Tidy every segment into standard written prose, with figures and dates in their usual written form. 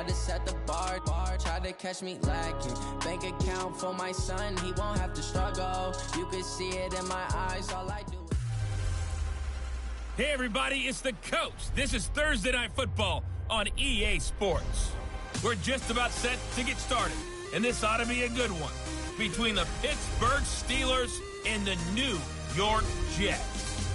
to set the bar. Try to catch me lacking. Bank account for my son, he won't have to struggle. You can see it in my eyes, all I do. Hey everybody, it's the Coach. This is Thursday Night Football on EA Sports. We're just about set to get started, and this ought to be a good one between the Pittsburgh Steelers and the New York Jets.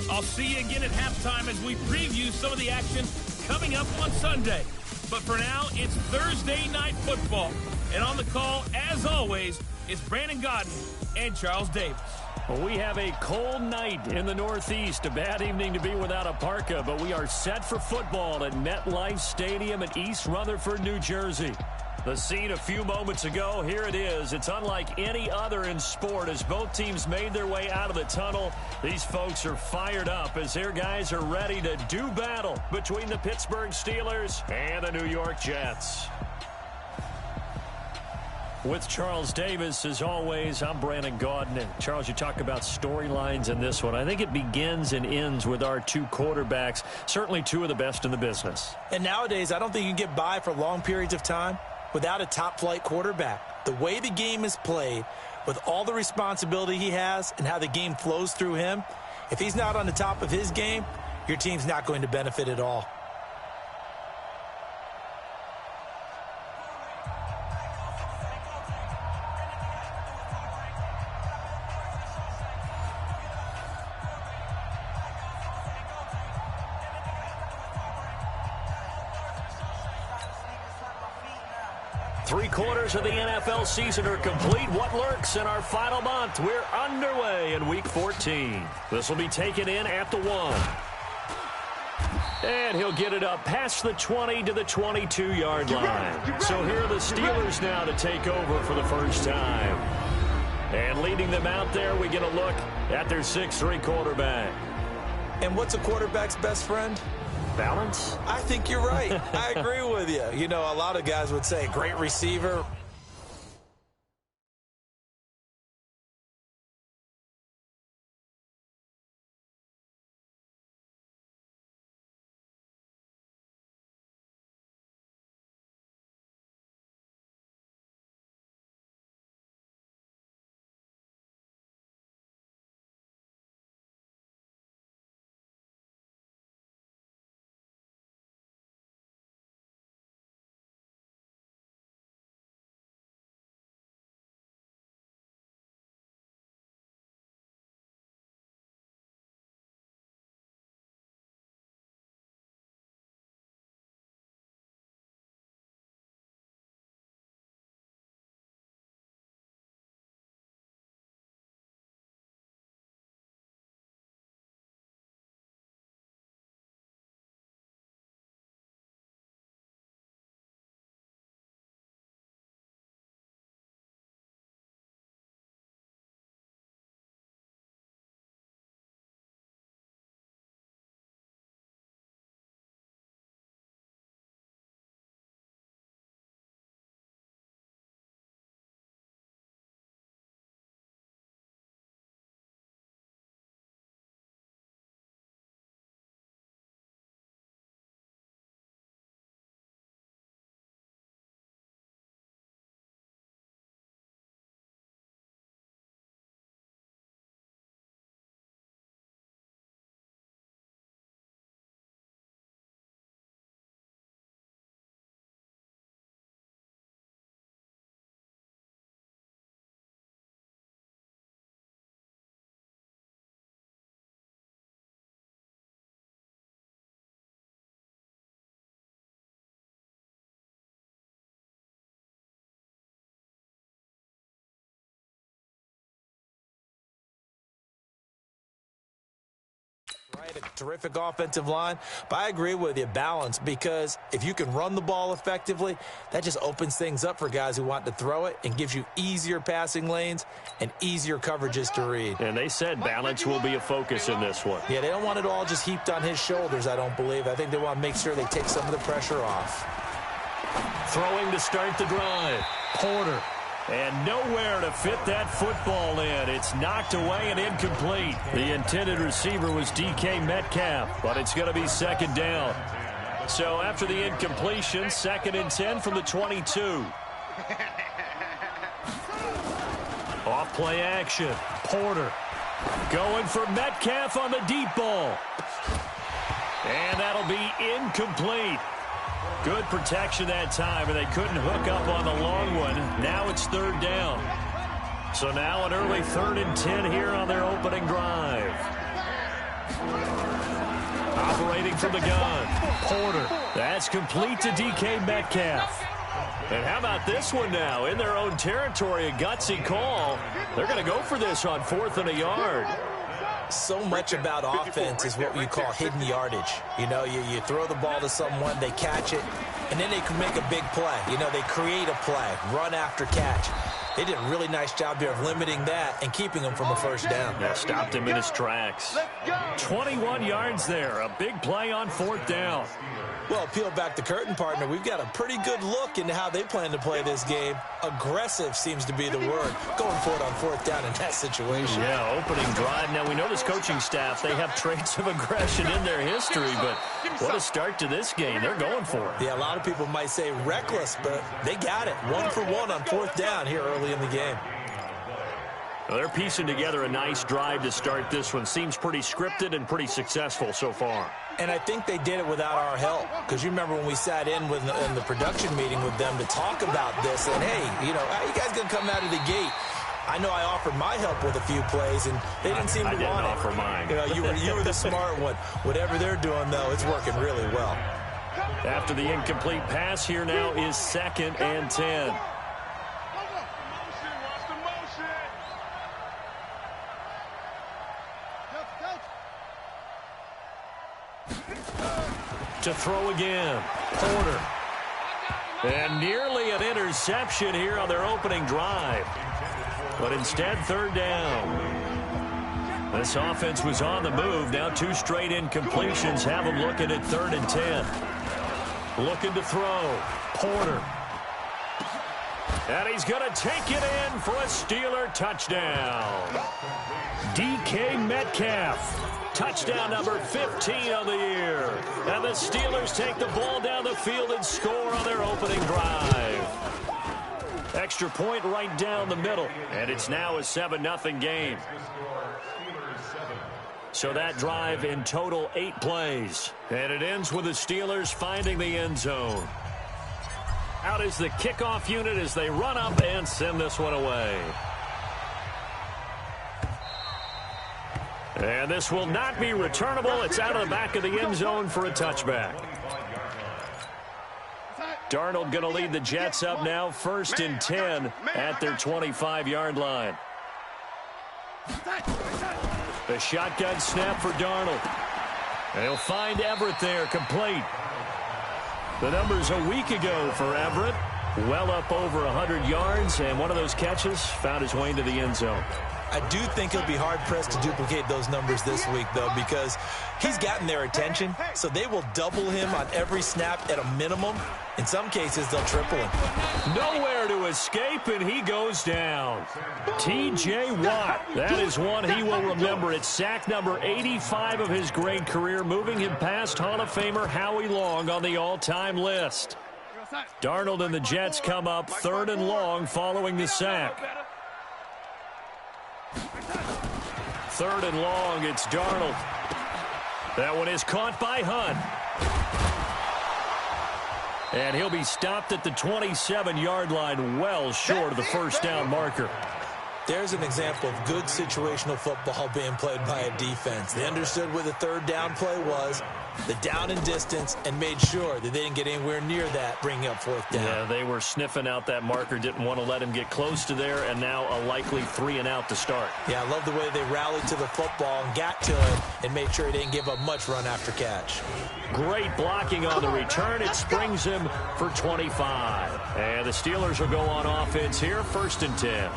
I'll see you again at halftime as we preview some of the action coming up on Sunday. But for now, it's Thursday Night Football, and on the call, as always, it's Brandon Godden and Charles Davis. Well, we have a cold night in the Northeast. A bad evening to be without a parka, but we are set for football at MetLife Stadium in East Rutherford, New Jersey. The scene a few moments ago, here it is. It's unlike any other in sport as both teams made their way out of the tunnel. These folks are fired up as their guys are ready to do battle between the Pittsburgh Steelers and the New York Jets. With Charles Davis, as always, I'm Brandon Gaudin. And Charles, you talk about storylines in this one. I think it begins and ends with our two quarterbacks, certainly two of the best in the business. And nowadays, I don't think you can get by for long periods of time without a top-flight quarterback. The way the game is played, with all the responsibility he has and how the game flows through him, if he's not on the top of his game, your team's not going to benefit at all. Three-quarters of the NFL season are complete. What lurks in our final month? We're underway in Week 14. This will be taken in at the 1. And he'll get it up past the 20 to the 22-yard line. So here are the Steelers now to take over for the first time. And leading them out there, we get a look at their 6'3 quarterback. And what's a quarterback's best friend? Balance? I think you're right. I agree with you. You know, a lot of guys would say great receiver. Right, a terrific offensive line, but I agree with you, balance, because if you can run the ball effectively, that just opens things up for guys who want to throw it and gives you easier passing lanes and easier coverages to read. And they said balance will be a focus in this one. Yeah, they don't want it all just heaped on his shoulders, I don't believe. I think they want to make sure they take some of the pressure off. Throwing to start the drive. Porter. And nowhere to fit that football in. It's knocked away and incomplete. The intended receiver was DK Metcalf, but it's going to be second down. So after the incompletion, 2nd and 10 from the 22. Off play action. Porter going for Metcalf on the deep ball. And that'll be incomplete. Good protection that time, and they couldn't hook up on the long one. Now it's 3rd down. So now an early 3rd and 10 here on their opening drive. Operating from the gun. Porter. That's complete to DK Metcalf. And how about this one now? In their own territory, a gutsy call. They're going to go for this on 4th and a yard. So much about offense is what we call hidden yardage. You know, you throw the ball to someone, they catch it, and then they can make a big play. You know, they create a play, run after catch. They did a really nice job there of limiting that and keeping him from a 1st down. Yeah, stopped him in his tracks. 21 yards there, a big play on 4th down. Well, peel back the curtain, partner. We've got a pretty good look into how they plan to play this game. Aggressive seems to be the word. Going for it on 4th down in that situation. Yeah, opening drive. Now, we know this coaching staff, they have traits of aggression in their history, but what a start to this game. They're going for it. Yeah, a lot of people might say reckless, but they got it. 1 for 1 on 4th down here early in the game. Well, they're piecing together a nice drive to start this one. Seems pretty scripted and pretty successful so far. And I think they did it without our help. Because you remember when we sat in the production meeting with them to talk about this. And, hey, you know, how you guys going to come out of the gate? I know I offered my help with a few plays, and they didn't seem to want it. I didn't offer mine. You know, you were the smart one. Whatever they're doing, though, it's working really well. After the incomplete pass, here now is 2nd and 10. To throw again. Porter. And nearly an interception here on their opening drive. But instead, 3rd down. This offense was on the move. Now 2 straight incompletions have them looking at 3rd and 10. Looking to throw. Porter. And he's going to take it in for a Steeler touchdown. DK Metcalf. Touchdown number 15 on the year. And the Steelers take the ball down the field and score on their opening drive. Extra point right down the middle. And it's now a 7-0 game. So that drive in total 8 plays. And it ends with the Steelers finding the end zone. Out is the kickoff unit as they run up and send this one away. And this will not be returnable. It's out of the back of the end zone for a touchback. Darnold going to lead the Jets up now, 1st and 10 at their 25-yard line. The shotgun snap for Darnold. And he'll find Everett there, complete. The numbers a week ago for Everett. Well up over 100 yards, and one of those catches found his way into the end zone. I do think he'll be hard-pressed to duplicate those numbers this week, though, because he's gotten their attention, so they will double him on every snap at a minimum. In some cases, they'll triple him. Nowhere to escape, and he goes down. T.J. Watt, that is one he will remember. It's sack number 85 of his great career, moving him past Hall of Famer Howie Long on the all-time list. Darnold and the Jets come up 3rd and long following the sack. 3rd and long, it's Darnold. That one is caught by Hunt. And he'll be stopped at the 27-yard line, well short of the 1st down marker. There's an example of good situational football being played by a defense. They understood where the 3rd down play was, the down and distance, and made sure that they didn't get anywhere near that, bringing up 4th down. Yeah, they were sniffing out that marker, didn't want to let him get close to there, and now a likely 3 and out to start. Yeah, I love the way they rallied to the football and got to it and made sure he didn't give up much run after catch. Great blocking on the return. It springs him for 25. And the Steelers will go on offense here, 1st and 10.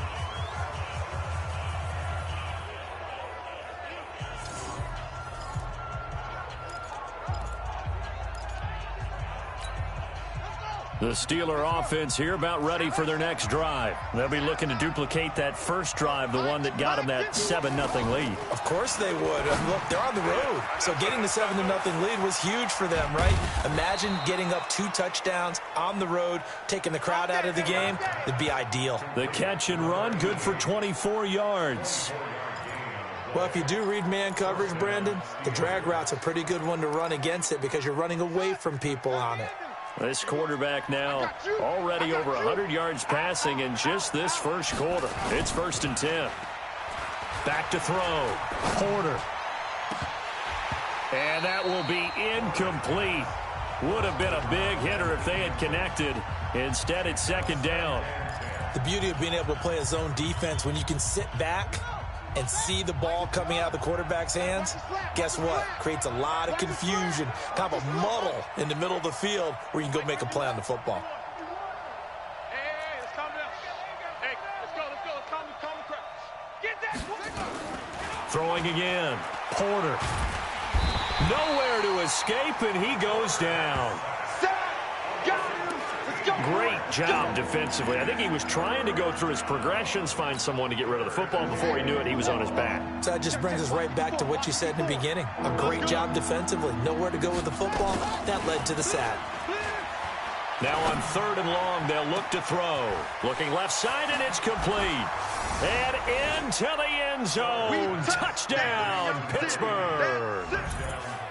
The Steeler offense here about ready for their next drive. They'll be looking to duplicate that first drive, the one that got them that 7-0 lead. Of course they would. Look, they're on the road. So getting the 7-0 lead was huge for them, right? Imagine getting up 2 touchdowns on the road, taking the crowd out of the game. It'd be ideal. The catch and run, good for 24 yards. Well, if you do read man coverage, Brandon, the drag route's a pretty good one to run against it because you're running away from people on it. This quarterback now already over 100 yards passing in just this first quarter. It's 1st and 10. Back to throw. Porter. And that will be incomplete. Would have been a big hitter if they had connected. Instead, it's 2nd down. The beauty of being able to play a zone defense when you can sit back and see the ball coming out of the quarterback's hands, guess what? Creates a lot of confusion, kind of a muddle in the middle of the field where you can go make a play on the football. Hey, let's calm down. Hey, let's go. Calm the crowd. Get that. Throwing again. Porter. Nowhere to escape, and he goes down. Great job defensively. I think he was trying to go through his progressions, find someone to get rid of the football. Before he knew it, he was on his back. So that just brings us right back to what you said in the beginning. A great job defensively. Nowhere to go with the football. That led to the sack. Now on 3rd and long, they'll look to throw. Looking left side, and it's complete. And into the end zone. Touchdown, Pittsburgh.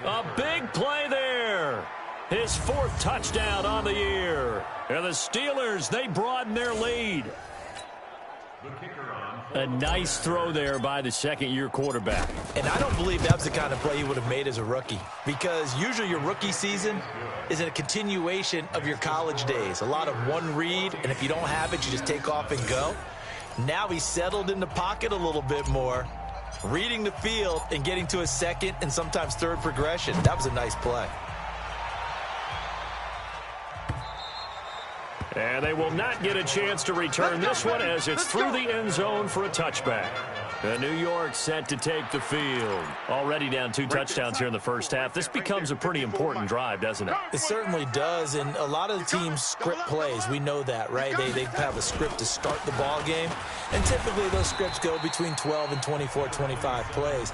A big play there. His 4th touchdown on the year. And the Steelers, they broaden their lead. A nice throw there by the 2nd-year quarterback. And I don't believe that was the kind of play he would have made as a rookie. Because usually your rookie season is a continuation of your college days. A lot of one read, and if you don't have it, you just take off and go. Now he's settled in the pocket a little bit more, reading the field and getting to a 2nd and sometimes 3rd progression. That was a nice play. And they will not get a chance to return this one as it's through the end zone for a touchback. And New York set to take the field. Already down 2 touchdowns here in the first half. This becomes a pretty important drive, doesn't it? It certainly does, and a lot of the teams script plays. We know that, right? They have a script to start the ball game, and typically those scripts go between 12 and 24, 25 plays.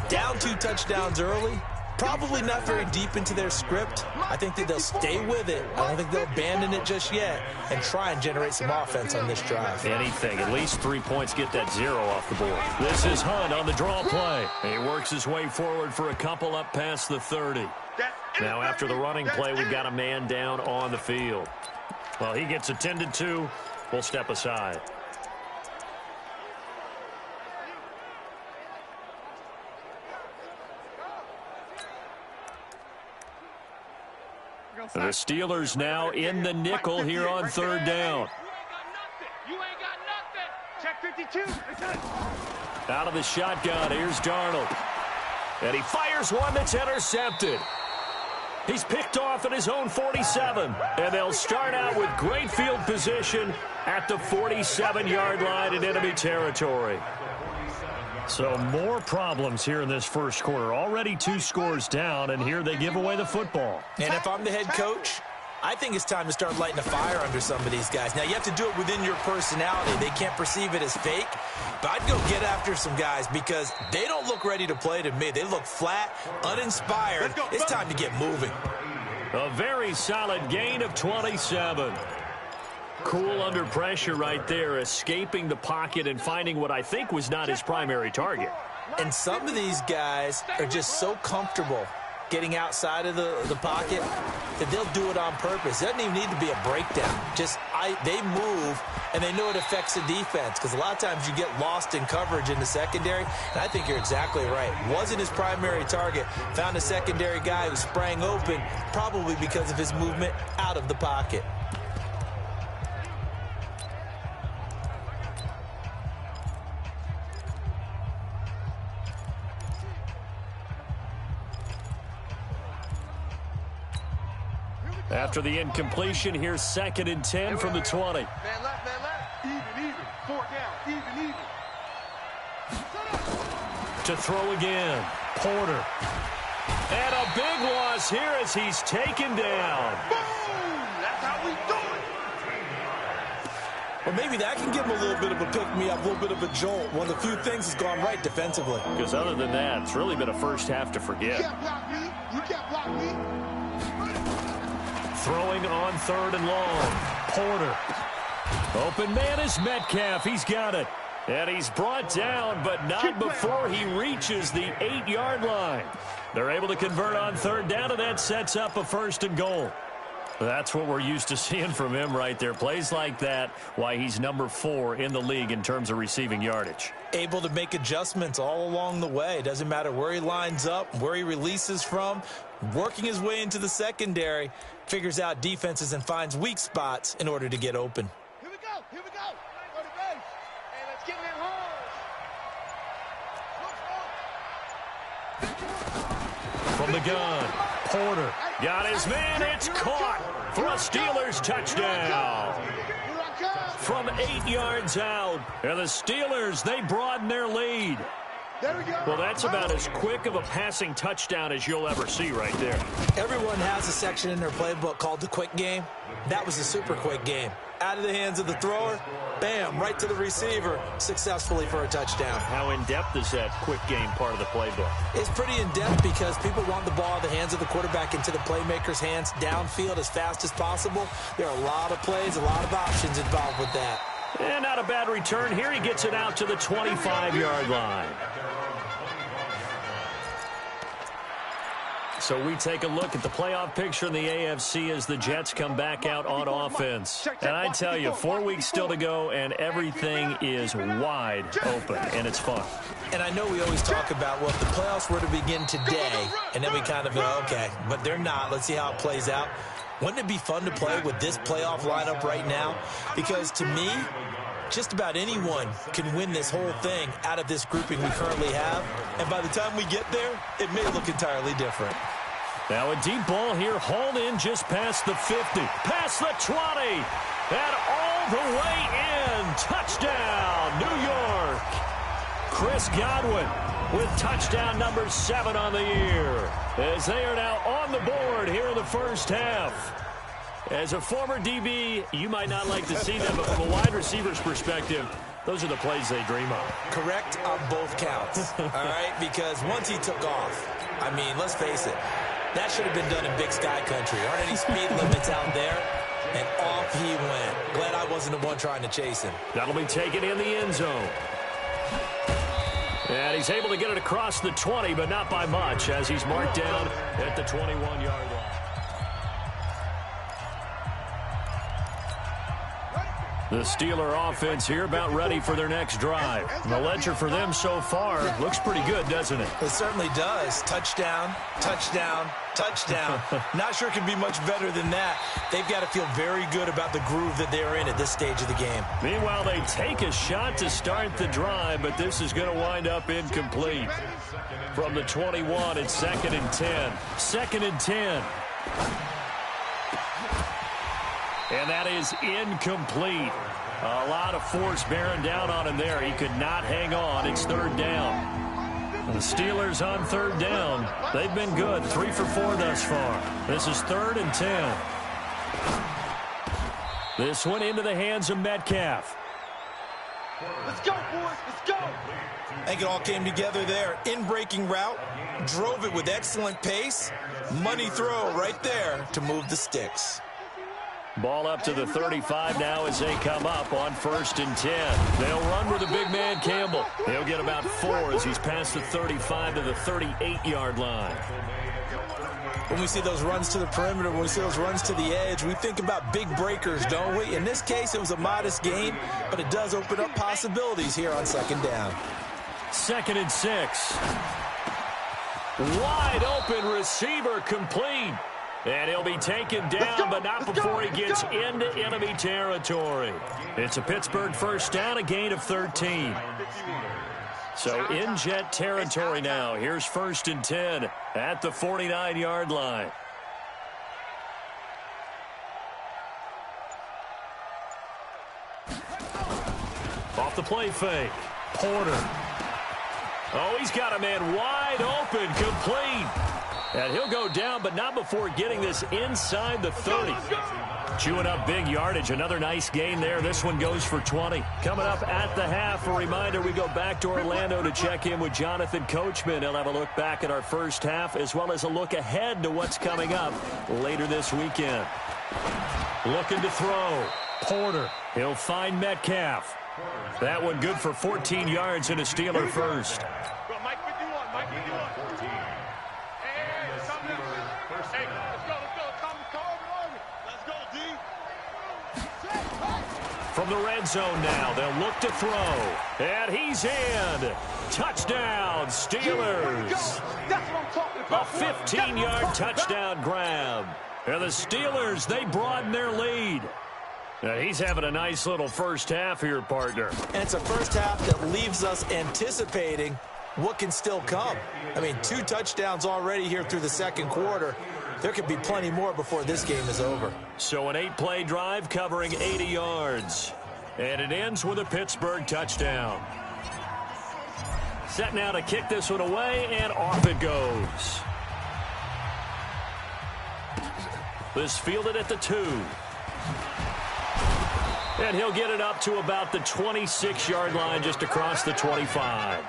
Down 2 touchdowns early, probably not very deep into their script. I think that they'll stay with it. I don't think they'll abandon it just yet and try and generate some offense on this drive. Anything. At least 3 points, get that 0 off the board. This is Hunt on the draw play. He works his way forward for a couple up past the 30. Now after the running play, we've got a man down on the field. Well, he gets attended to. We'll step aside. The Steelers now in the nickel here on 3rd down. You ain't got nothing. Check 52. Out of the shotgun, here's Darnold. And he fires one that's intercepted. He's picked off at his own 47. And they'll start out with great field position at the 47-yard line in enemy territory. So more problems here in this first quarter. Already 2 scores down, and here they give away the football. And if I'm the head coach, I think it's time to start lighting a fire under some of these guys. Now, you have to do it within your personality. They can't perceive it as fake. But I'd go get after some guys because they don't look ready to play to me. They look flat, uninspired. It's time to get moving. A very solid gain of 27. Cool under pressure right there, escaping the pocket and finding what I think was not his primary target. And some of these guys are just so comfortable getting outside of the pocket that they'll do it on purpose. It doesn't even need to be a breakdown. They move, and they know it affects the defense because a lot of times you get lost in coverage in the secondary, and I think you're exactly right. Wasn't his primary target. Found a secondary guy who sprang open, probably because of his movement out of the pocket. After the incompletion, here's 2nd and 10 from the 20. Man left, man left. Even. 4 down. Even. To throw again. Porter. And a big loss here as he's taken down. Boom! That's how Or maybe that can give him a little bit of a pick-me-up, a little bit of a jolt. One of the few things that's gone right defensively. Because other than that, it's really been a first half to forget. You can't block me. You can't block me. Throwing on 3rd and long. Porter. Open man is Metcalf. He's got it. And he's brought down, but not before he reaches the 8-yard line. They're able to convert on 3rd down, and that sets up a 1st and goal. That's what we're used to seeing from him right there. Plays like that, why he's number 4 in the league in terms of receiving yardage. Able to make adjustments all along the way. Doesn't matter where he lines up, where he releases from. Working his way into the secondary, figures out defenses and finds weak spots in order to get open. Here we go. Here we go. Go to base. And let's get him home. From the gun, Porter got his man. It's caught for a Steelers touchdown. From 8 yards out, and the Steelers, they broaden their lead. There we go. Well, that's about as quick of a passing touchdown as you'll ever see right there. Everyone has a section in their playbook called the quick game. That was a super quick game. Out of the hands of the thrower, bam, right to the receiver, successfully for a touchdown. How in-depth is that quick game part of the playbook? It's pretty in-depth because people want the ball in the hands of the quarterback into the playmaker's hands downfield as fast as possible. There are a lot of plays, a lot of options involved with that. And not a bad return here. He gets it out to the 25-yard line. So we take a look at the playoff picture in the AFC as the Jets come back out on offense. And I tell you, 4 weeks still to go, and everything is wide open, and it's fun. And I know we always talk about, well, if the playoffs were to begin today, and then we kind of go, okay, but they're not. Let's see how it plays out. Wouldn't it be fun to play with this playoff lineup right now? Because to me, just about anyone can win this whole thing out of this grouping we currently have. And by the time we get there, it may look entirely different. Now a deep ball here, hauled in just past the 50, past the 20, and all the way in. Touchdown, New York. Chris Godwin with touchdown number 7 on the year, as they are now on the board here in the first half. As a former DB, you might not like to see them, but from a wide receiver's perspective, those are the plays they dream of. Correct on both counts, all right? Because once he took off, I mean, let's face it, that should have been done in Big Sky Country. There aren't any speed limits out there, and off he went. Glad I wasn't the one trying to chase him. That'll be taken in the end zone. And he's able to get it across the 20, but not by much, as he's marked down at the 21-yard line. The Steeler offense here about ready for their next drive. The ledger for them so far looks pretty good, doesn't it? It certainly does. Touchdown, touchdown, touchdown. Not sure it can be much better than that. They've got to feel very good about the groove that they're in at this stage of the game. Meanwhile, they take a shot to start the drive, but this is going to wind up incomplete. From the 21, it's 2nd and 10. 2nd and 10. And that is incomplete. A lot of force bearing down on him there. He could not hang on. It's 3rd down. The Steelers on 3rd down. They've been good. 3 for 4 thus far. This is 3rd and 10. This one into the hands of Metcalf. Let's go, boys. Let's go. I think it all came together there. In-breaking route. Drove it with excellent pace. Money throw right there to move the sticks. Ball up to the 35 now as they come up on 1st and 10. They'll run with the big man, Campbell. He'll get about 4 as he's past the 35 to the 38-yard line. When we see those runs to the perimeter, when we see those runs to the edge, we think about big breakers, don't we? In this case, it was a modest gain, but it does open up possibilities here on 2nd down. 2nd and 6. Wide open receiver complete. And he'll be taken down, but not before he gets into enemy territory. It's a Pittsburgh first down, a gain of 13. So in Jet territory now. Here's 1st and 10 at the 49-yard line. Off the play fake. Porter. Oh, he's got a man wide open, complete. And he'll go down, but not before getting this inside the 30. Chewing up big yardage. Another nice gain there. This one goes for 20. Coming up at the half, a reminder, we go back to Orlando to check in with Jonathan Coachman. He'll have a look back at our first half as well as a look ahead to what's coming up later this weekend. Looking to throw. Porter. He'll find Metcalf. That one good for 14 yards and a Steeler first. Mike 51, Mike 51. Hey, let's go, let's go, D. From the red zone now, they'll look to throw. And he's in. Touchdown, Steelers. That's what I'm talking about. A 15-yard touchdown grab. And the Steelers, they broaden their lead. Now he's having a nice little first half here, partner. And it's a first half that leaves us anticipating what can still come. I mean, 2 touchdowns already here through the second quarter. There could be plenty more before this game is over. So an 8-play drive covering 80 yards. And it ends with a Pittsburgh touchdown. Set now to kick this one away, and off it goes. This fielded at the 2. And he'll get it up to about the 26-yard line, just across the 25.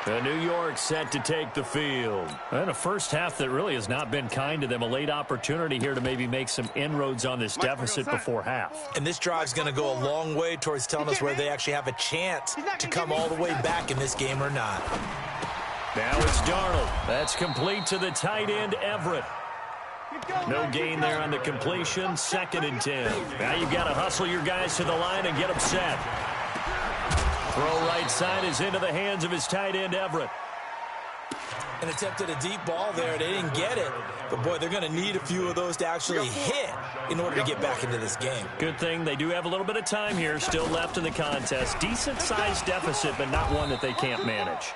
And New York set to take the field. And a first half that really has not been kind to them. A late opportunity here to maybe make some inroads on this deficit before half. And this drive's going to go a long way towards telling us whether they actually have a chance to come all the way back in this game or not. Now it's Darnold. That's complete to the tight end, Everett. No gain there on the completion. 2nd and 10. Now you've got to hustle your guys to the line and get them set. Throw right side is into the hands of his tight end, Everett. And attempted a deep ball there. They didn't get it. But, boy, they're going to need a few of those to actually hit in order to get back into this game. Good thing they do have a little bit of time here still left in the contest. Decent-sized deficit, but not one that they can't manage.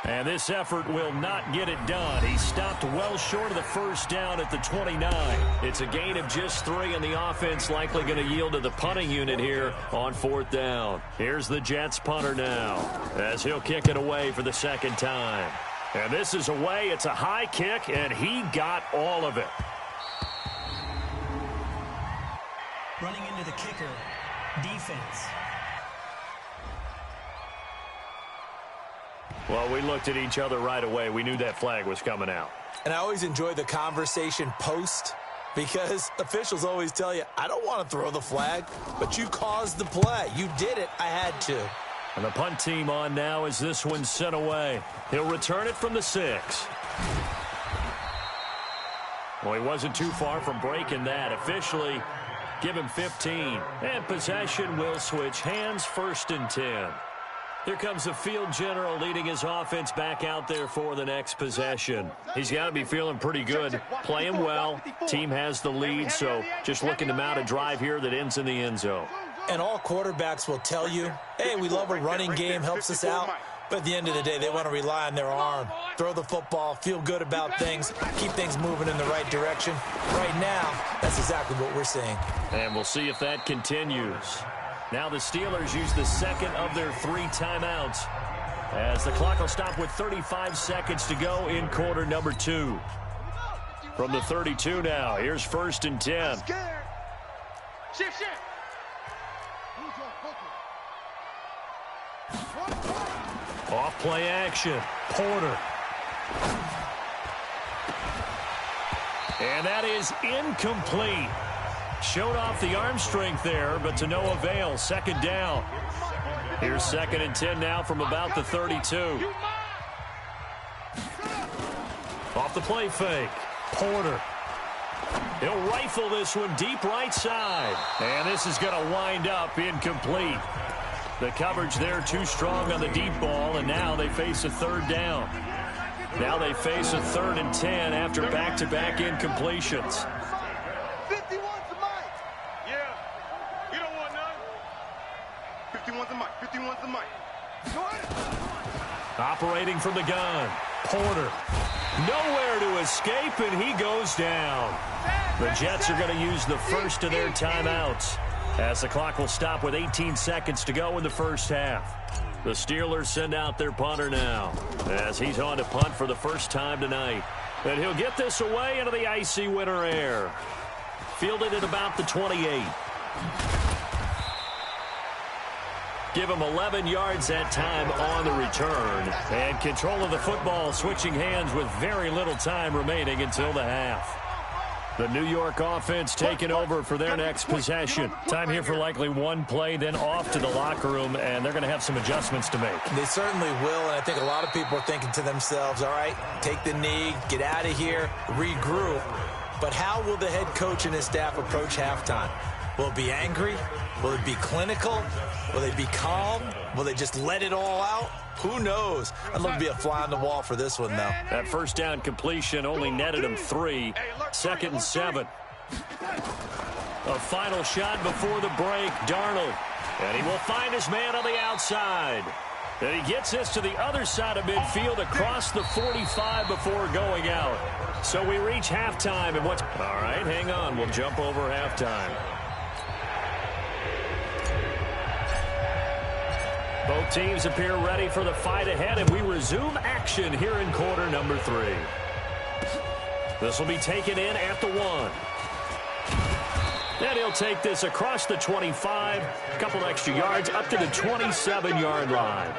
And this effort will not get it done. He stopped well short of the first down at the 29. It's a gain of just 3, and the offense likely going to yield to the punting unit here on 4th down. Here's the Jets punter now as he'll kick it away for the 2nd time. And this is away. It's a high kick, and he got all of it. Running into the kicker, defense. Well, we looked at each other right away. We knew that flag was coming out. And I always enjoy the conversation post because officials always tell you, I don't want to throw the flag, but you caused the play. You did it. I had to. And the punt team on now as this one's sent away. He'll return it from the 6. Well, he wasn't too far from breaking that. Officially, give him 15. And possession will switch hands. 1st and 10. Here comes the field general leading his offense back out there for the next possession. He's got to be feeling pretty good, playing well. Team has the lead, so just looking to mount a drive here that ends in the end zone. And all quarterbacks will tell you, hey, we love a running game, helps us out. But at the end of the day, they want to rely on their arm. Throw the football, feel good about things, keep things moving in the right direction. Right now, that's exactly what we're seeing. And we'll see if that continues. Now the Steelers use the 2nd of their 3 timeouts as the clock will stop with 35 seconds to go in quarter number 2. From the 32 now, here's 1st and 10. Shift. Off play action. Porter. And that is incomplete. Showed off the arm strength there, but to no avail. 2nd down. Here's 2nd and 10 now from about the 32. Off the play fake. Porter. He'll rifle this one deep right side. And this is going to wind up incomplete. The coverage there too strong on the deep ball, and now they face a 3rd down. Now they face a 3rd and 10 after back-to-back incompletions. Operating from the gun. Porter. Nowhere to escape, and he goes down. The Jets are going to use the first of their timeouts as the clock will stop with 18 seconds to go in the first half. The Steelers send out their punter now as he's on to punt for the first time tonight. And he'll get this away into the icy winter air. Fielded at about the 28. Give him 11 yards that time on the return. And control of the football switching hands with very little time remaining until the half. The New York offense taking over for their next possession. Time here for likely one play, then off to the locker room, and they're going to have some adjustments to make. They certainly will, and I think a lot of people are thinking to themselves, all right, take the knee, get out of here, regroup. But how will the head coach and his staff approach halftime? Will it be angry? Will it be clinical? Will they be calm? Will they just let it all out? Who knows? I'd love to be a fly on the wall for this one, though. That first down completion only netted him 3. 2nd and 7. A final shot before the break. Darnold. And he will find his man on the outside. And he gets this to the other side of midfield across the 45 before going out. So we reach halftime. And what's... All right, hang on. We'll jump over halftime. Both teams appear ready for the fight ahead, and we resume action here in quarter number 3. This will be taken in at the 1. And he'll take this across the 25, a couple extra yards, up to the 27-yard line.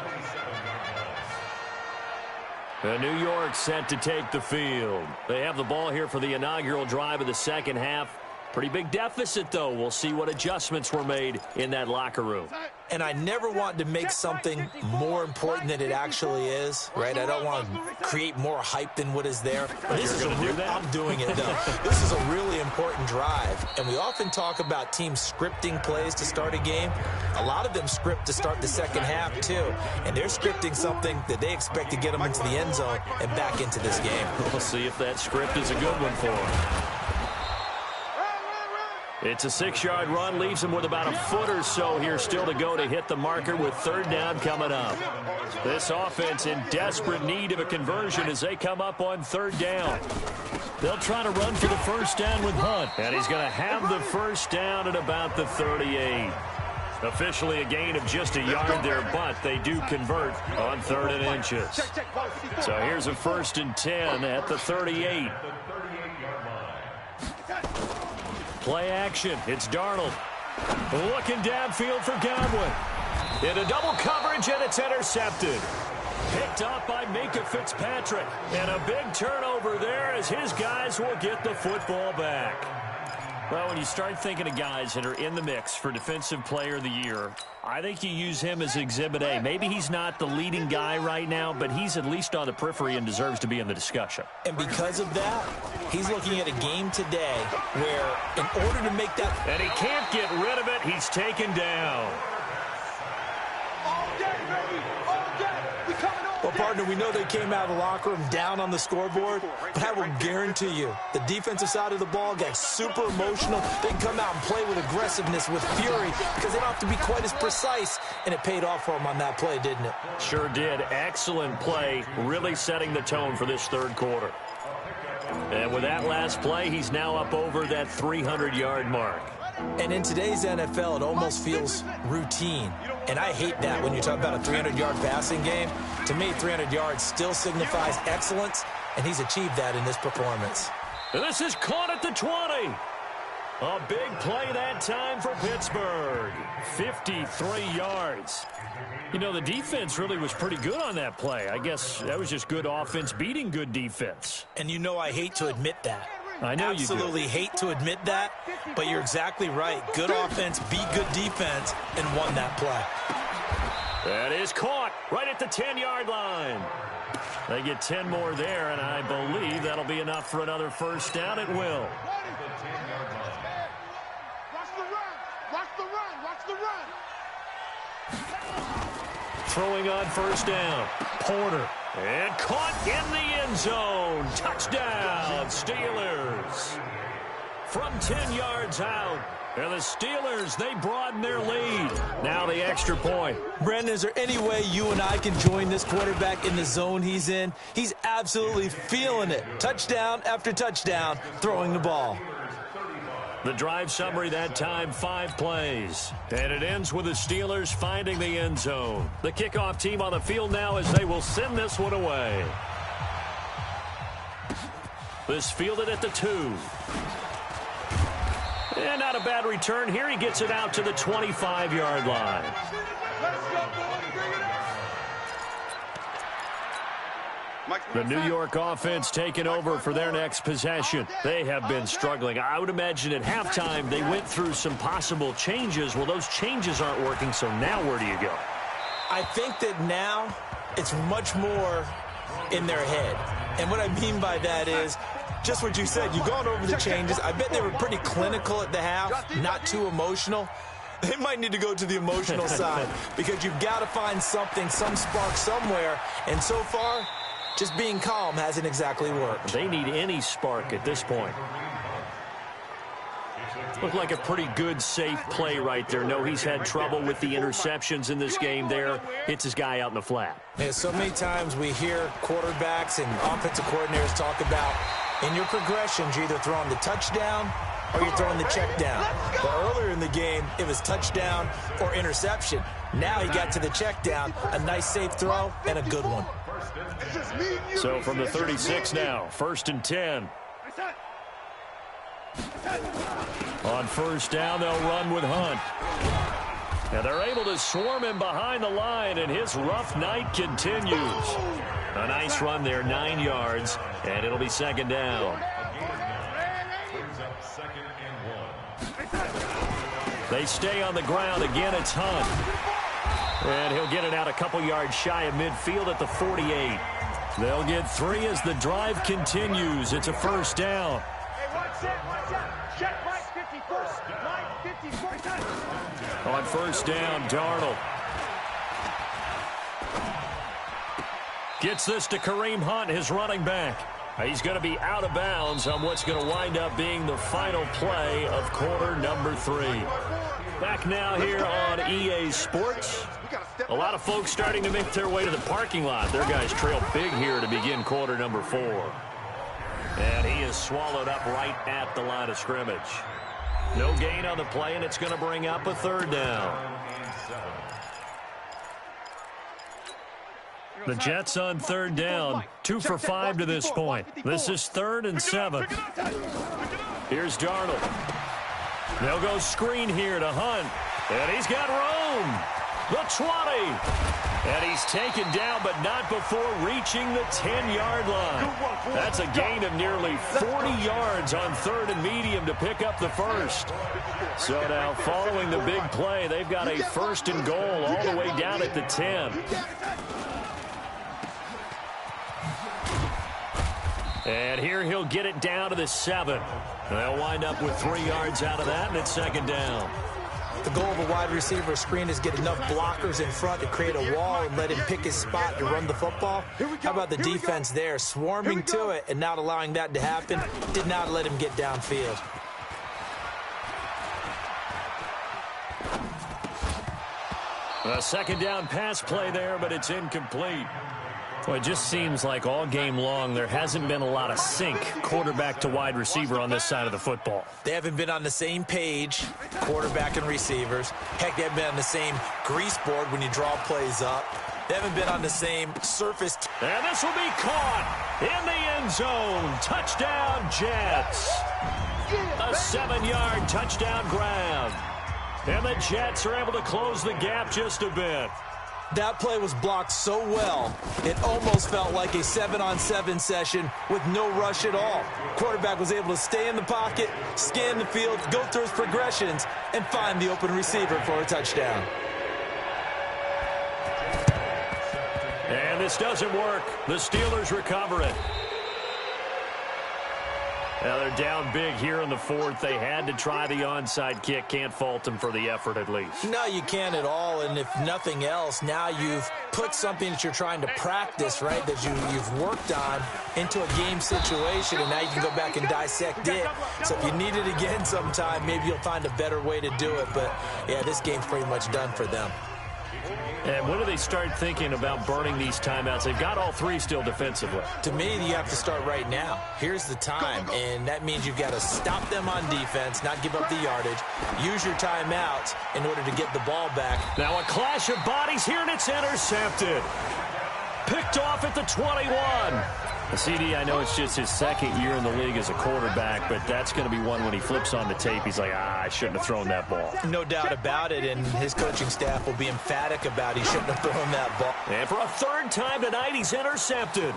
And New York set to take the field. They have the ball here for the inaugural drive of the second half. Pretty big deficit, though. We'll see what adjustments were made in that locker room. And I never want to make something more important than it actually is, right? I don't want to create more hype than what is there. This is I'm doing it, though. This is a really important drive. And we often talk about teams scripting plays to start a game. A lot of them script to start the second half, too. And they're scripting something that they expect to get them into the end zone and back into this game. We'll see if that script is a good one for them. It's a 6-yard run, leaves him with about a foot or so here still to go to hit the marker with 3rd down coming up. This offense in desperate need of a conversion as they come up on 3rd down. They'll try to run for the first down with Hunt, and he's going to have the first down at about the 38. Officially a gain of just a yard there, but they do convert on 3rd and inches. So here's a 1st and 10 at the 38. Play action. It's Darnold. Looking downfield for Godwin. Into double coverage, and it's intercepted. Picked up by Minka Fitzpatrick. And a big turnover there as his guys will get the football back. Well, when you start thinking of guys that are in the mix for Defensive Player of the Year, I think you use him as Exhibit A. Maybe he's not the leading guy right now, but he's at least on the periphery and deserves to be in the discussion. And because of that, he's looking at a game today where in order to make that... And he can't get rid of it. He's taken down. All day, baby. All day. We coming on. Well, partner, we know they came out of the locker room down on the scoreboard, but I will guarantee you the defensive side of the ball got super emotional. They can come out and play with aggressiveness, with fury, because they don't have to be quite as precise, and it paid off for them on that play, didn't it? Sure did. Excellent play, really setting the tone for this 3rd quarter. And with that last play, he's now up over that 300-yard mark. And in today's NFL, it almost feels routine. And I hate that when you talk about a 300-yard passing game. To me, 300 yards still signifies excellence, and he's achieved that in this performance. And this is caught at the 20. A big play that time for Pittsburgh. 53 yards. You know, the defense really was pretty good on that play. I guess that was just good offense beating good defense. And you know I hate to admit that. I know you do. Absolutely hate to admit that, but you're exactly right. Good offense beat good defense and won that play. That is caught right at the 10-yard line. They get 10 more there, and I believe that'll be enough for another first down. It will. Watch the run. Watch the run. Watch the run. Throwing on first down. Porter. And caught in the end zone. Touchdown, Steelers. From 10 yards out. And the Steelers, they broaden their lead. Now the extra point. Brandon, is there any way you and I can join this quarterback in the zone he's in? He's absolutely feeling it. Touchdown after touchdown, throwing the ball. The drive summary that time, 5 plays. And it ends with the Steelers finding the end zone. The kickoff team on the field now as they will send this one away. This fielded at the 2. And not a bad return here. He gets it out to the 25-yard line. The New York offense taking over for their next possession. They have been struggling. I would imagine at halftime they went through some possible changes. Well, those changes aren't working, so now where do you go? I think that now it's much more in their head. And what I mean by that is just what you said. You've gone over the changes. I bet they were pretty clinical at the half, not too emotional. They might need to go to the emotional side because you've got to find something, some spark somewhere. And so far, just being calm hasn't exactly worked. They need any spark at this point. Looked like a pretty good, safe play right there. No, he's had trouble with the interceptions in this game there. Hits his guy out in the flat. Yeah, so many times we hear quarterbacks and offensive coordinators talk about in your progressions, you're either throwing the touchdown or you're throwing the check down. But earlier in the game, it was touchdown or interception. Now he got to the check down, a nice safe throw, and a good one. So from the 36 now, 1st and 10. On 1st down, they'll run with Hunt. And they're able to swarm him behind the line, and his rough night continues. A nice run there, 9 yards, and it'll be 2nd down. They stay on the ground. Again, it's Hunt. And he'll get it out a couple yards shy of midfield at the 48. They'll get 3 as the drive continues. It's a 1st down. On 1st down, Darnold gets this to Kareem Hunt, his running back. He's going to be out of bounds on what's going to wind up being the final play of quarter number 3. Back now here on EA Sports. A lot of folks starting to make their way to the parking lot. Their guys trail big here to begin quarter number 4. And he is swallowed up right at the line of scrimmage. No gain on the play, and it's going to bring up a 3rd down. The Jets on 3rd down. 2 for 5 to this point. This is 3rd and 7. Here's Darnold. They'll go screen here to Hunt. And he's got room. The 20. And he's taken down, but not before reaching the 10-yard line. That's a gain of nearly 40 yards on 3rd and medium to pick up the 1st. So now following the big play, they've got a 1st and goal all the way down at the 10. And here he'll get it down to the 7. They'll wind up with 3 yards out of that, and it's 2nd down. The goal of a wide receiver screen is get enough blockers in front to create a wall and let him pick his spot to run the football. How about the defense there, swarming to it and not allowing that to happen? Did not let him get downfield. A 2nd down pass play there, but it's incomplete. Well, it just seems like all game long there hasn't been a lot of sync quarterback to wide receiver on this side of the football. They haven't been on the same page, quarterback and receivers. Heck, they haven't been on the same grease board when you draw plays up. They haven't been on the same surface. And this will be caught in the end zone. Touchdown, Jets. A 7-yard touchdown grab. And the Jets are able to close the gap just a bit. That play was blocked so well, it almost felt like a 7-on-7 session with no rush at all. Quarterback was able to stay in the pocket, scan the field, go through his progressions, and find the open receiver for a touchdown. And this doesn't work. The Steelers recover it. Now they're down big here in the 4th. They had to try the onside kick. Can't fault them for the effort at least. No, you can't at all. And if nothing else, now you've put something that you're trying to practice, right, that you've worked on into a game situation, and now you can go back and dissect it. So if you need it again sometime, maybe you'll find a better way to do it. But, yeah, this game's pretty much done for them. And when do they start thinking about burning these timeouts? They've got all 3 still defensively. To me, you have to start right now. Here's the time, and that means you've got to stop them on defense, not give up the yardage. Use your timeouts in order to get the ball back. Now a clash of bodies here, and it's intercepted. Picked off at the 21. CD, I know it's just his second year in the league as a quarterback, but that's going to be one when he flips on the tape, he's like, I shouldn't have thrown that ball. No doubt about it, and his coaching staff will be emphatic about he shouldn't have thrown that ball. And for a third time tonight, he's intercepted.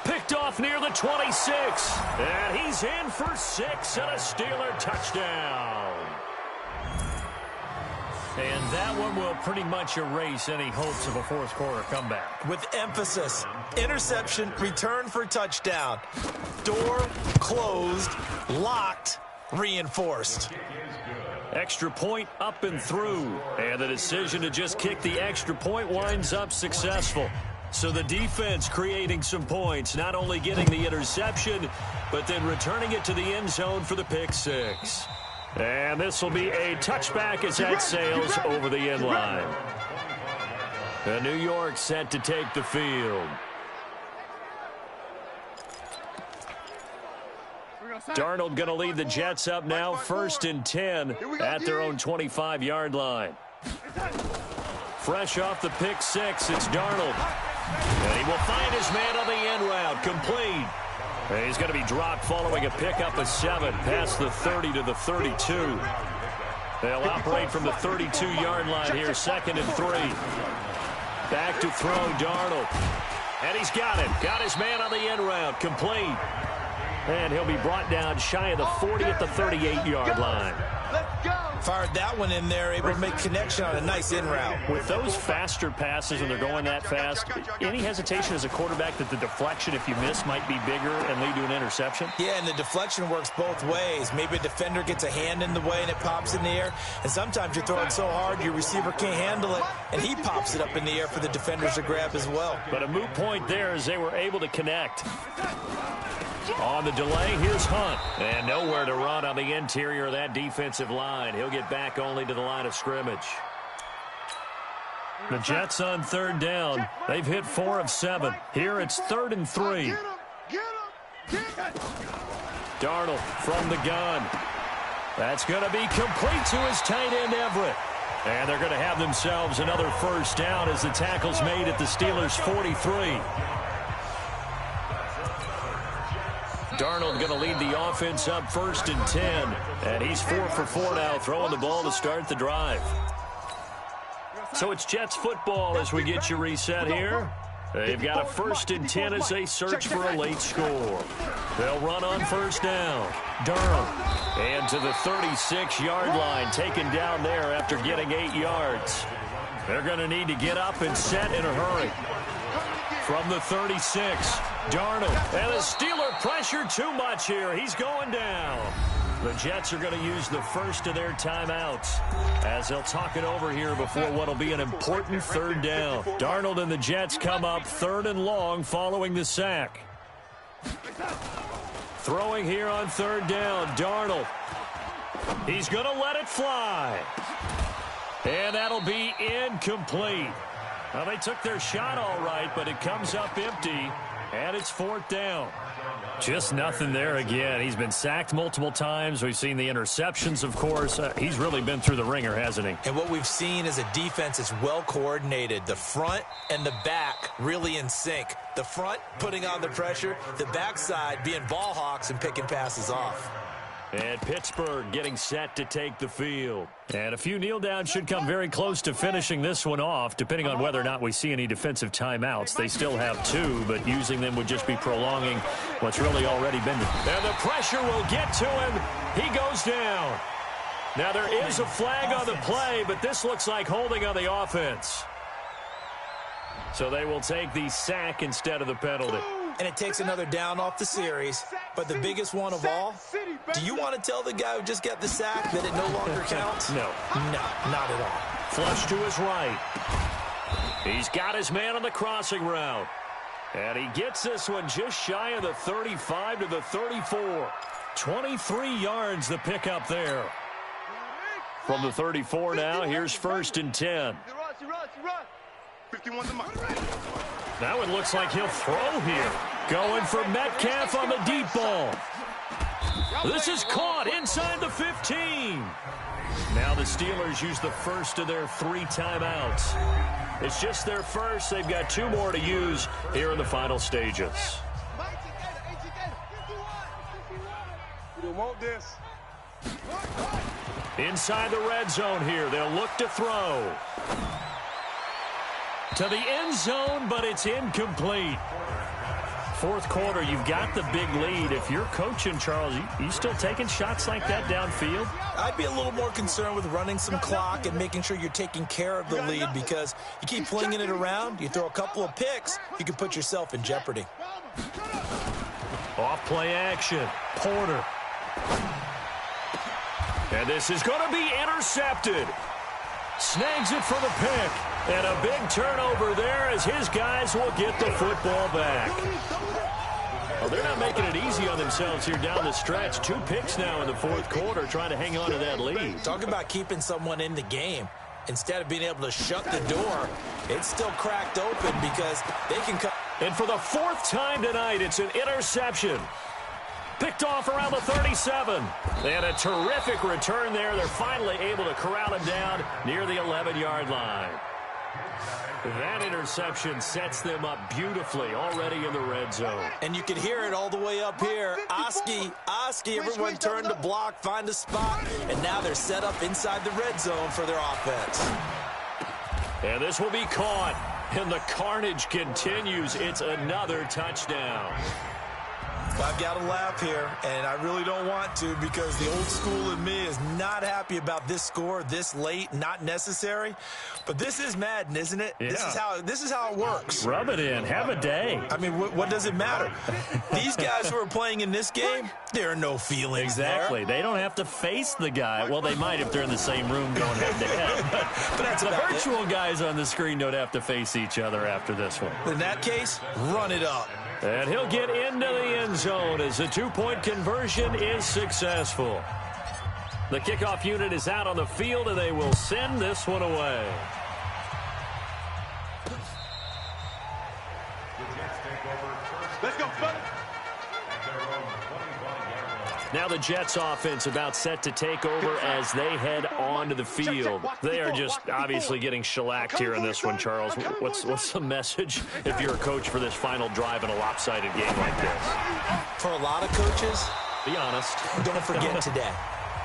Picked off near the 26. And he's in for 6 and a Steeler touchdown. And that one will pretty much erase any hopes of a fourth quarter comeback. With emphasis, interception, return for touchdown. Door closed, locked, reinforced. Extra point up and through. And the decision to just kick the extra point winds up successful. So the defense creating some points, not only getting the interception, but then returning it to the end zone for the pick six. And this will be a touchback as that sails over the end line. And New York set to take the field. Darnold going to lead the Jets up now, 1st and 10 at their own 25-yard line. Fresh off the pick six, it's Darnold. And he will find his man on the end route, complete. And he's going to be dropped following a pickup of 7 past the 30 to the 32. They'll operate from the 32-yard line here, 2nd and 3. Back to throw, Darnold. And he's got it. Got his man on the end route, complete. And he'll be brought down shy of the 40 at the 38-yard line. Fired that one in there, able to make connection on a nice in route. With those faster passes when they're going that fast, any hesitation as a quarterback that the deflection, if you miss, might be bigger and lead to an interception? Yeah, and the deflection works both ways. Maybe a defender gets a hand in the way and it pops in the air. And sometimes you're throwing so hard your receiver can't handle it, and he pops it up in the air for the defenders to grab as well. But a moot point there as they were able to connect. On the delay, here's Hunt. And nowhere to run on the interior of that defensive line. He'll get back only to the line of scrimmage. The Jets on 3rd down. They've hit 4 of 7. Here it's 3rd and 3. Darnold from the gun. That's going to be complete to his tight end, Everett. And they're going to have themselves another 1st down as the tackle's made at the Steelers' 43. Darnold going to lead the offense up 1st and 10. And he's 4 for 4 now, throwing the ball to start the drive. So it's Jets football as we get you reset here. They've got a 1st and 10 as they search for a late score. They'll run on 1st down. Durham. And to the 36-yard line, taken down there after getting 8 yards. They're going to need to get up and set in a hurry. From the 36, Darnold. And the Steeler pressure too much here. He's going down. The Jets are going to use the first of their timeouts as they'll talk it over here before what will be an important 3rd down. Darnold and the Jets come up 3rd and long following the sack. Throwing here on 3rd down, Darnold. He's going to let it fly. And that'll be incomplete. Well, they took their shot all right, but it comes up empty, and it's 4th down. Just nothing there again. He's been sacked multiple times. We've seen the interceptions, of course. He's really been through the ringer, hasn't he? And what we've seen is a defense that's well coordinated. The front and the back really in sync. The front putting on the pressure, the backside being ball hawks and picking passes off. And Pittsburgh getting set to take the field. And a few kneel downs should come very close to finishing this one off, depending on whether or not we see any defensive timeouts. They still have 2, but using them would just be prolonging what's really already been. And the pressure will get to him. He goes down. Now there is a flag on the play, but this looks like holding on the offense. So they will take the sack instead of the penalty. And it takes another down off the series. But the biggest one of all, do you want to tell the guy who just got the sack that it no longer counts? No. No, not at all. Flush to his right. He's got his man on the crossing route. And he gets this one just shy of the 35 to the 34. 23 yards the pickup there. From the 34 now, here's 1st and 10. That one looks like he'll throw here. Going for Metcalf on the deep ball. This is caught inside the 15. Now the Steelers use the first of their 3 timeouts. It's just their first. They've got 2 more to use here in the final stages. You want this? Inside the red zone here, they'll look to throw. To the end zone, but it's incomplete. Fourth quarter, you've got the big lead. If you're coaching, Charles, you still taking shots like that downfield? I'd be a little more concerned with running some clock and making sure you're taking care of the lead, because you keep flinging it around, you throw a couple of picks, you can put yourself in jeopardy. Off play action. Porter. And this is going to be intercepted. Snags it for the pick. And a big turnover there as his guys will get the football back. Well, they're not making it easy on themselves here down the stretch. 2 picks now in the fourth quarter trying to hang on to that lead. Talk about keeping someone in the game. Instead of being able to shut the door, it's still cracked open because they can come. And for the 4th time tonight, it's an interception. Picked off around the 37. And a terrific return there. They're finally able to corral him down near the 11-yard line. That interception sets them up beautifully already in the red zone. And you can hear it all the way up here. Oski, everyone turned to block, find a spot, and now they're set up inside the red zone for their offense. And this will be caught, and the carnage continues. It's another touchdown. I've got to laugh here, and I really don't want to, because the old school in me is not happy about this score this late, not necessary. But this is Madden, isn't it? Yeah. This is how it works. Rub it in. Have a day. I mean, what does it matter? These guys who are playing in this game, there are no feelings Exactly. there. They don't have to face the guy. Well, they might if they're in the same room going head-to-head. But that's the about virtual guys on the screen don't have to face each other after this one. In that case, run it up. And he'll get into the end zone as the 2-point conversion is successful. The kickoff unit is out on the field, and they will send this one away. Let's go, buddy. Now the Jets offense about set to take over as they head onto the field. They are just obviously getting shellacked here in this one, Charles. What's the message if you're a coach for this final drive in a lopsided game like this? For a lot of coaches, Be honest. don't forget today.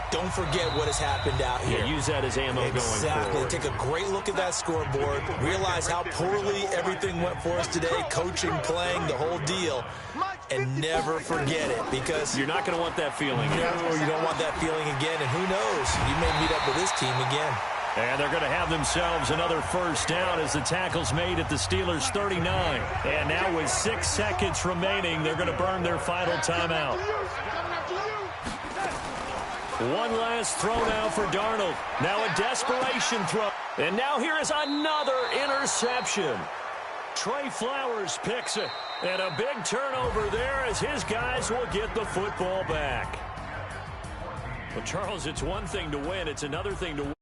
Don't forget what has happened out here. Yeah, use that as ammo going Exactly. forward. Take a great look at that scoreboard. Realize how poorly everything went for us today. Coaching, playing, the whole deal. And never forget it, because You're not going to want that feeling. no, you don't want that feeling again. And who knows? You may meet up with this team again. And they're going to have themselves another first down as the tackle's made at the Steelers' 39. And now with 6 seconds remaining, they're going to burn their final timeout. One last throw now for Darnold. Now a desperation throw. And now here is another interception. Trey Flowers picks it. And a big turnover there as his guys will get the football back. Well, Charles, it's one thing to win. It's another thing to win.